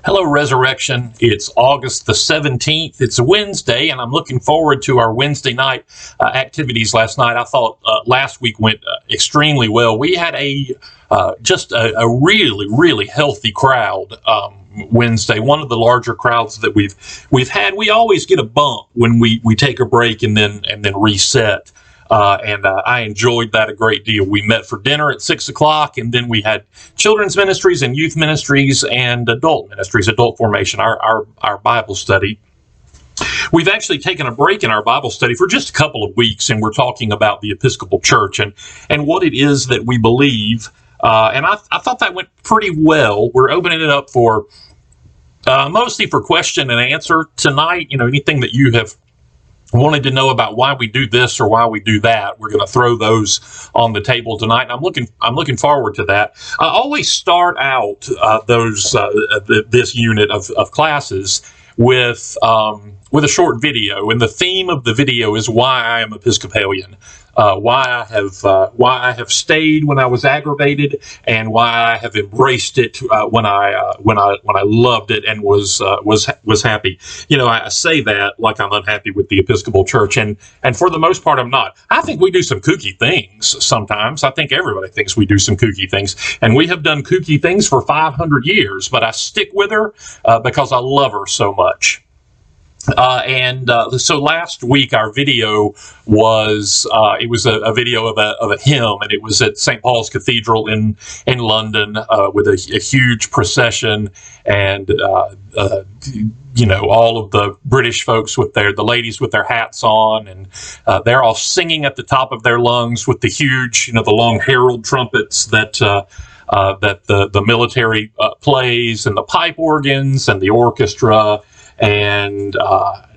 Hello, Resurrection. It's August the 17th. It's a Wednesday, and I'm looking forward to our Wednesday night activities last night. I thought last week went extremely well. We had just a really, really healthy crowd Wednesday, one of the larger crowds that we've had. We always get a bump when we take a break and then reset. I enjoyed that a great deal. We met for dinner at 6 o'clock, and then we had children's ministries and youth ministries and adult ministries, adult formation, our Bible study. We've actually taken a break in our Bible study for just a couple of weeks, and we're talking about the Episcopal Church and what it is that we believe. I thought that went pretty well. We're opening it up for mostly for question and answer tonight. You know, anything that you have wanted to know about why we do this or why we do that, we're going to throw those on the table tonight, and I'm looking forward to that. I always start out this unit of classes with a short video, and the theme of the video is why I am Episcopalian, why I have stayed when I was aggravated, and why I have embraced it when I loved it and was happy. You know, I say that like I'm unhappy with the Episcopal Church, and for the most part I'm not. I think we do some kooky things sometimes. I think everybody thinks we do some kooky things, and we have done kooky things for 500 years, but I stick with her because I love her so much. So last week our video was a video of a hymn, and it was at St. Paul's Cathedral in London with a huge procession, and you know, all of the British folks with the ladies with their hats on, and they're all singing at the top of their lungs with the huge, you know, the long herald trumpets that the military plays, and the pipe organs and the orchestra. And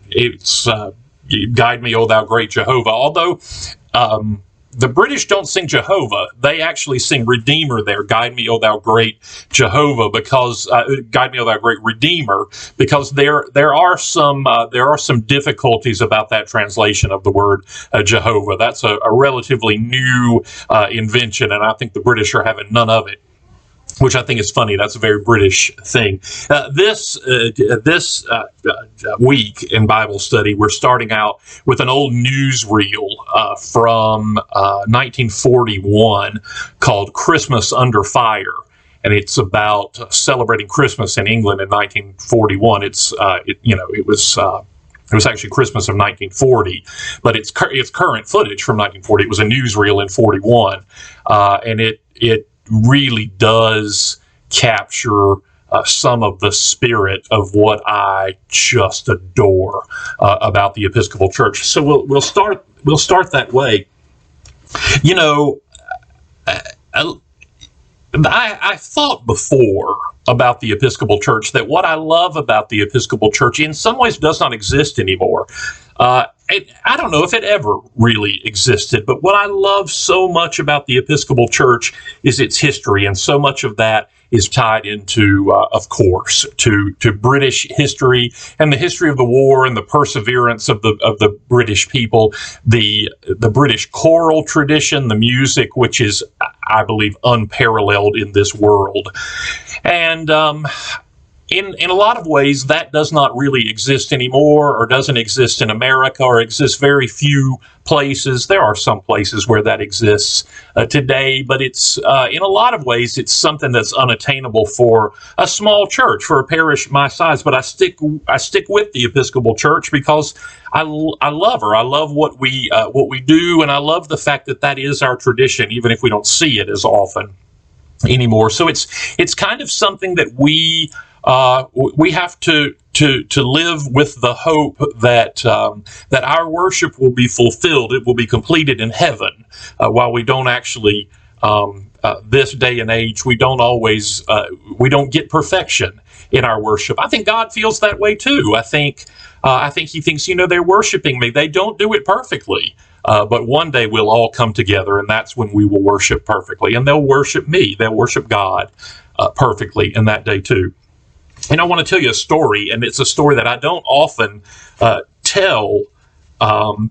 it's Guide Me, O Thou Great Jehovah. Although the British don't sing Jehovah, they actually sing Redeemer there. Guide me, O Thou Great Jehovah, because Guide me, O Thou Great Redeemer, because there are some difficulties about that translation of the word Jehovah. That's a relatively new invention, and I think the British are having none of it, which I think is funny. That's a very British thing. This week in Bible study, we're starting out with an old newsreel from 1941 called Christmas Under Fire. And it's about celebrating Christmas in England in 1941. It was actually Christmas of 1940, but it's current footage from 1940. It was a newsreel in 41, and it really does capture some of the spirit of what I just adore about the Episcopal Church. So we'll start that way. You know, I thought before about the Episcopal Church that what I love about the Episcopal Church in some ways does not exist anymore. I don't know if it ever really existed, but what I love so much about the Episcopal Church is its history, and so much of that is tied into, of course, to British history and the history of the war and the perseverance of the British people, the British choral tradition, the music, which is, I believe, unparalleled in this world, and in a lot of ways, that does not really exist anymore, or doesn't exist in America, or exists very few places. There are some places where that exists today, but it's in a lot of ways, it's something that's unattainable for a small church, for a parish my size. But I stick with the Episcopal Church because I love her. I love what we do, and I love the fact that is our tradition, even if we don't see it as often anymore. So it's kind of something that we have to live with the hope that our worship will be fulfilled. It will be completed in heaven. While we don't actually, this day and age, we don't get perfection in our worship. I think God feels that way too. I think He thinks, you know, they're worshiping me. They don't do it perfectly. But one day we'll all come together, and that's when we will worship perfectly. And they'll worship me. They'll worship God perfectly in that day too. And I want to tell you a story, and it's a story that I don't often tell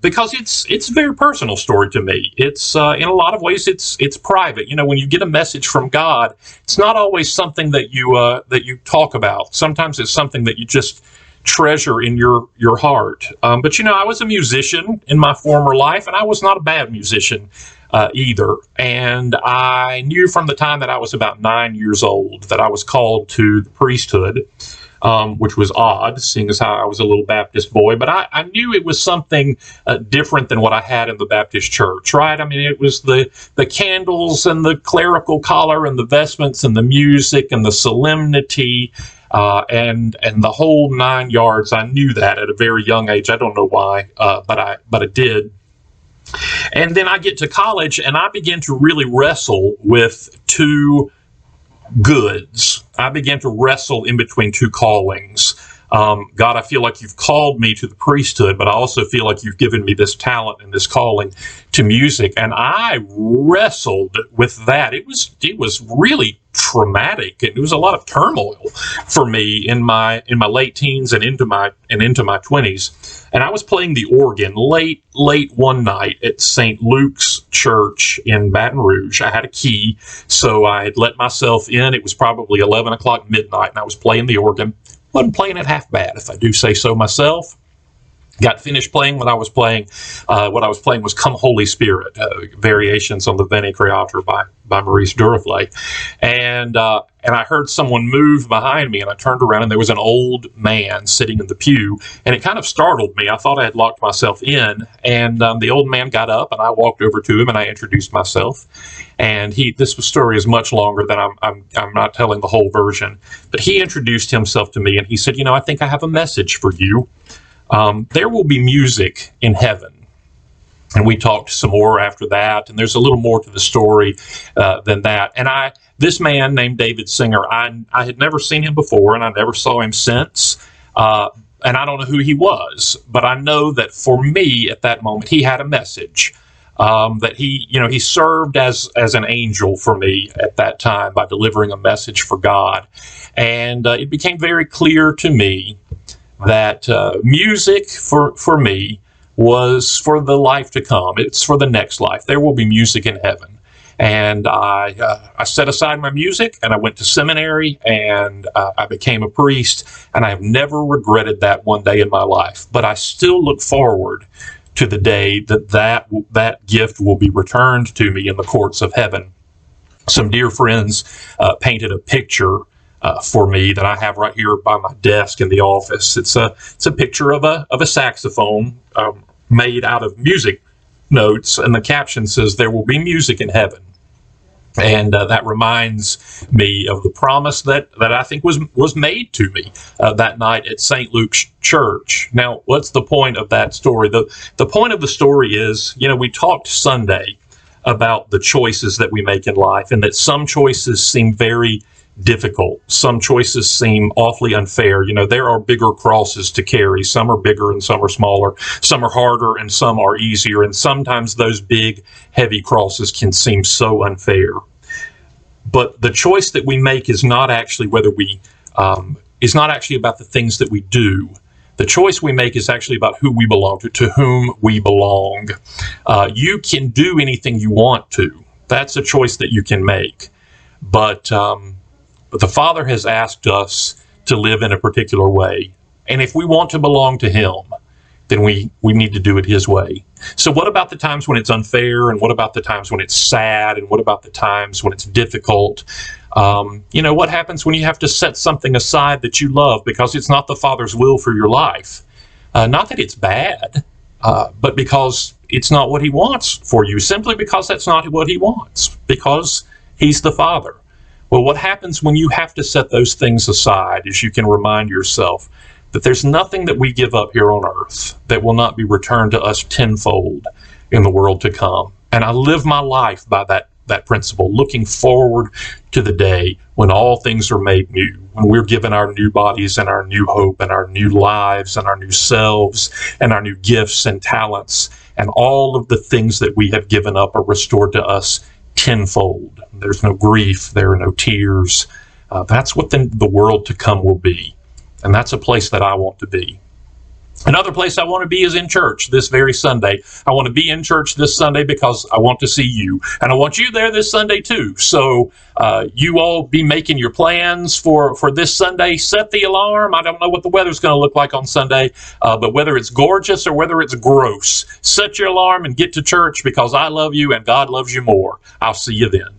because it's a very personal story to me. It's in a lot of ways it's private. When you get a message from God, it's not always something that you talk about. Sometimes it's something that you just treasure in your heart. But I was a musician in my former life, and I was not a bad musician either. And I knew from the time that I was about 9 years old that I was called to the priesthood. Which was odd, seeing as how I was a little Baptist boy. But I knew it was something different than what I had in the Baptist church, right? I mean, it was the candles and the clerical collar and the vestments and the music and the solemnity and the whole 9 yards. I knew that at a very young age. I don't know why, but I did. And then I get to college, and I begin to really wrestle with two goods. I began to wrestle in between two callings. God, I feel like you've called me to the priesthood, but I also feel like you've given me this talent and this calling to music. And I wrestled with that. It was really traumatic. It was a lot of turmoil for me in my late teens and into my 20s. And I was playing the organ late one night at St. Luke's Church in Baton Rouge. I had a key, so I had let myself in. It was probably 11 o'clock midnight, and I was playing the organ. Wasn't playing it half bad, if I do say so myself. Got finished playing what I was playing. What I was playing was "Come Holy Spirit," variations on the Veni Creator by Maurice Duraflay. And I heard someone move behind me, and I turned around, and there was an old man sitting in the pew, and it kind of startled me. I thought I had locked myself in, and the old man got up, and I walked over to him, and I introduced myself. And this story is much longer than I'm not telling the whole version, but he introduced himself to me, and he said, "I think I have a message for you. There will be music in heaven." And we talked some more after that, and there's a little more to the story than that. And this man named David Singer, I had never seen him before, and I never saw him since. And I don't know who he was, but I know that for me at that moment, he had a message. That he served as an angel for me at that time by delivering a message for God. And it became very clear to me that music for me was for the life to come. It's for the next life. There will be music in heaven. And I set aside my music, and I went to seminary, and I became a priest, and I have never regretted that one day in my life. But I still look forward to the day that gift will be returned to me in the courts of heaven. Some dear friends painted a picture for me that I have right here by my desk in the office. It's a picture of a saxophone made out of music notes, and the caption says, "There will be music in heaven." And that reminds me of the promise that I think was made to me that night at St. Luke's Church. Now, what's the point of that story? The point of the story is, we talked Sunday about the choices that we make in life, and that some choices seem very difficult. Some choices seem awfully unfair. There are bigger crosses to carry. Some are bigger and some are smaller. Some are harder and some are easier. And sometimes those big, heavy crosses can seem so unfair. But the choice that we make is not actually is not actually about the things that we do. The choice we make is actually about who we belong to whom we belong. You can do anything you want to. That's a choice that you can make. But the Father has asked us to live in a particular way. And if we want to belong to Him, then we need to do it His way. So what about the times when it's unfair? And what about the times when it's sad? And what about the times when it's difficult? What happens when you have to set something aside that you love because it's not the Father's will for your life? Not that it's bad, but because it's not what He wants for you, simply because that's not what He wants, because He's the Father. Well, what happens when you have to set those things aside is you can remind yourself that there's nothing that we give up here on earth that will not be returned to us tenfold in the world to come. And I live my life by that principle, looking forward to the day when all things are made new, when we're given our new bodies and our new hope and our new lives and our new selves and our new gifts and talents, and all of the things that we have given up are restored to us tenfold. There's no grief, there are no tears. That's what the world to come will be. And that's a place that I want to be. Another place I want to be is in church this very Sunday. I want to be in church this Sunday because I want to see you. And I want you there this Sunday too. So you all be making your plans for this Sunday. Set the alarm. I don't know what the weather's going to look like on Sunday, but whether it's gorgeous or whether it's gross, set your alarm and get to church because I love you and God loves you more. I'll see you then.